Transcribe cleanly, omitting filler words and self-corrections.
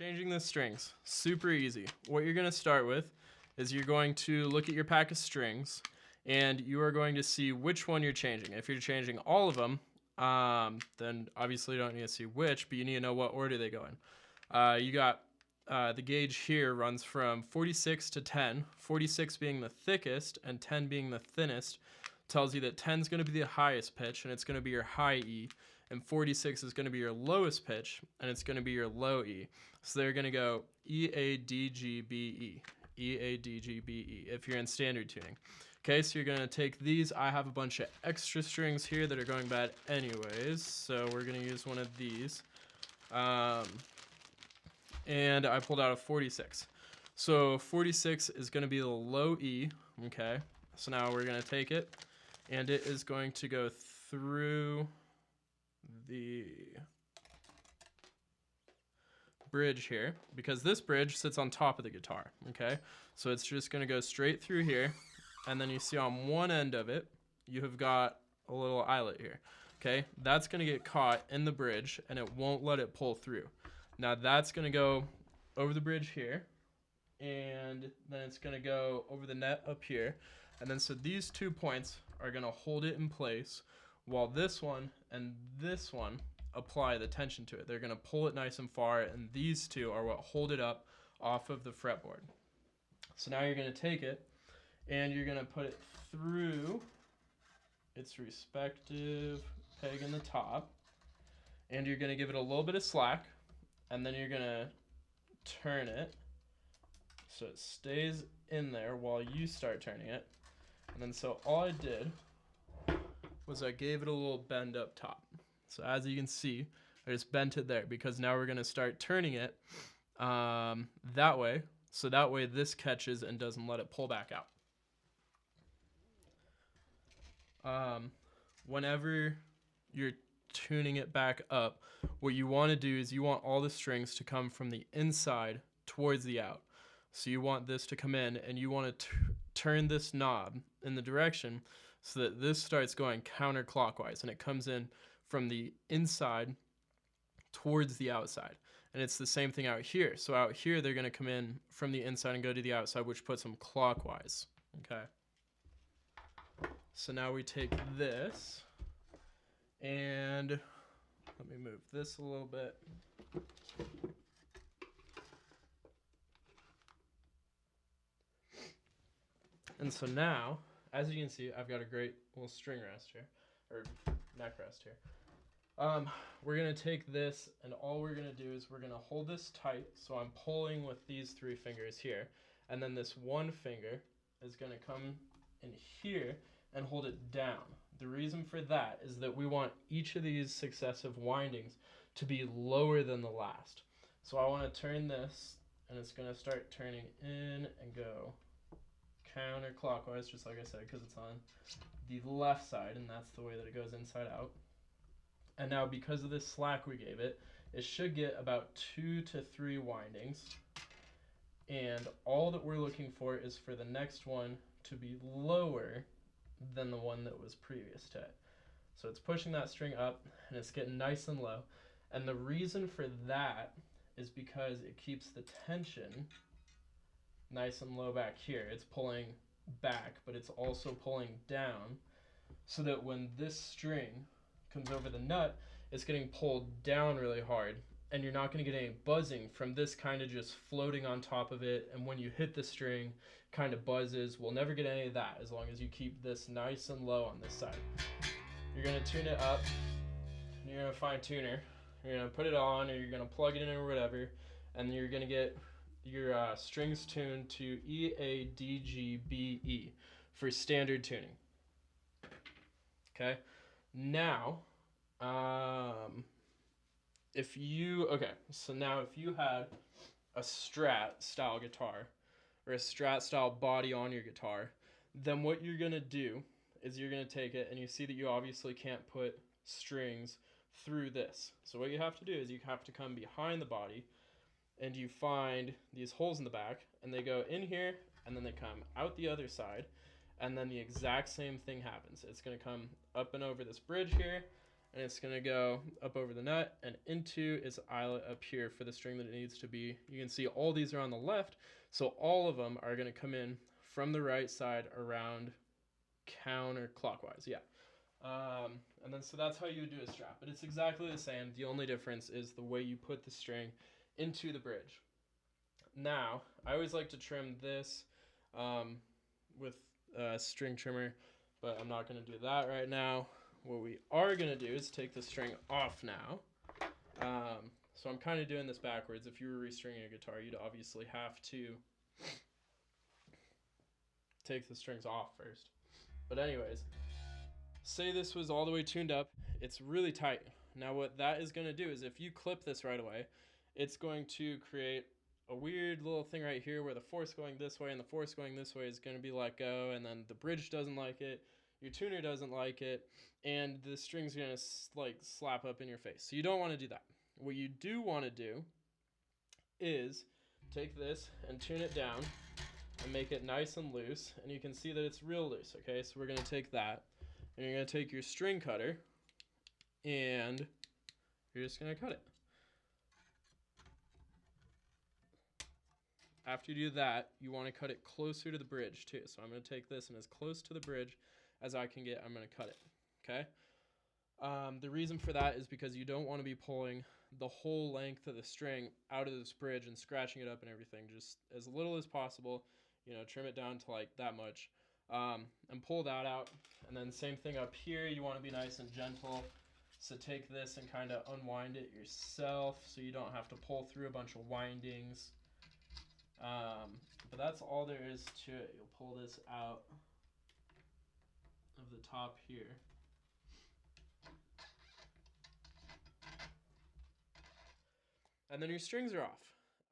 Changing the strings, super easy. What you're gonna start with is you're going to look at your pack of strings and you are going to see which one you're changing. If you're changing all of them, then obviously you don't need to see which, but you need to know what order they go in. You got the gauge here runs from 46 to 10, 46 being the thickest and 10 being the thinnest. Tells you that 10 is going to be the highest pitch and it's going to be your high E, and 46 is going to be your lowest pitch and it's going to be your low E. So they're going to go E, A, D, G, B, E, E, A, D, G, B, E if you're in standard tuning. Okay, so you're going to take these. I have a bunch of extra strings here that are going bad anyways, so we're going to use one of these. And I pulled out a 46. So 46 is going to be the low E, okay? So now we're going to take it, and it is going to go through the bridge here, because this bridge sits on top of the guitar, okay? So it's just going to go straight through here, and then you see on one end of it, you have got a little eyelet here, okay? That's going to get caught in the bridge, and it won't let it pull through. Now that's going to go over the bridge here, and then it's going to go over the net up here. And then so these 2 points are going to hold it in place while this one and this one apply the tension to it. They're going to pull it nice and far, and these two are what hold it up off of the fretboard. So now you're going to take it and you're going to put it through its respective peg in the top, and you're going to give it a little bit of slack, and then you're going to turn it so it stays in there while you start turning it. And then so all I did was I gave it a little bend up top. So as you can see, I just bent it there because now we're going to start turning it that way. So that way this catches and doesn't let it pull back out. Whenever you're tuning it back up, what you want to do is you want all the strings to come from the inside towards the out. So you want this to come in, and you want to turn this knob in the direction so that this starts going counterclockwise, and it comes in from the inside towards the outside. And it's the same thing out here. So out here they're going to come in from the inside and go to the outside, which puts them clockwise. Okay. So now we take this, and let me move this a little bit. And so now, as you can see, I've got a great little string rest here, or neck rest here. We're going to take this, and all we're going to do is we're going to hold this tight. So I'm pulling with these 3 fingers here, and then this one finger is going to come in here and hold it down. The reason for that is that we want each of these successive windings to be lower than the last. So I want to turn this, and it's going to start turning in and go counterclockwise, just like I said, because it's on the left side, and that's the way that it goes inside out. And now because of this slack we gave it, it should get about 2 to 3 windings, and all that we're looking for is for the next one to be lower than the one that was previous to it. So it's pushing that string up, and it's getting nice and low, and the reason for that is because it keeps the tension nice and low back here. It's pulling back, but it's also pulling down, so that when this string comes over the nut, it's getting pulled down really hard, and you're not going to get any buzzing from this kind of just floating on top of it, and when you hit the string, kind of buzzes. We'll never get any of that as long as you keep this nice and low on this side. You're going to tune it up, and you're going to find tuner. You're going to put it on, or you're going to plug it in or whatever, and you're going to get your strings tuned to E, A, D, G, B, E for standard tuning. Okay, now if you had a Strat style guitar or a Strat style body on your guitar, then what you're going to do is you're going to take it, and you see that you obviously can't put strings through this. So what you have to do is you have to come behind the body, and you find these holes in the back, and they go in here, and then they come out the other side, and then the exact same thing happens. It's going to come up and over this bridge here, and it's going to go up over the nut and into its eyelet up here for the string that it needs to be. You can see all these are on the left, so all of them are going to come in from the right side around counterclockwise. Yeah. And then so that's how you would do a strap, but it's exactly the same. The only difference is the way you put the string into the bridge. Now, I always like to trim this with a string trimmer, but I'm not going to do that right now. What we are going to do is take the string off now. So I'm kind of doing this backwards. If you were restringing a guitar, you'd obviously have to take the strings off first. But anyways, say this was all the way tuned up. It's really tight. Now what that is going to do is if you clip this right away, it's going to create a weird little thing right here where the force going this way and the force going this way is going to be let go, and then the bridge doesn't like it, your tuner doesn't like it, and the string's going to like slap up in your face. So you don't want to do that. What you do want to do is take this and tune it down and make it nice and loose, and you can see that it's real loose. Okay, so we're going to take that and you're going to take your string cutter and you're just going to cut it. After you do that, you want to cut it closer to the bridge too. So I'm going to take this and as close to the bridge as I can get, I'm going to cut it. Okay. The reason for that is because you don't want to be pulling the whole length of the string out of this bridge and scratching it up and everything. Just as little as possible, you know, trim it down to like that much, and pull that out. And then same thing up here, you want to be nice and gentle. So take this and kind of unwind it yourself so you don't have to pull through a bunch of windings. But that's all there is to it. You'll pull this out of the top here. And then your strings are off.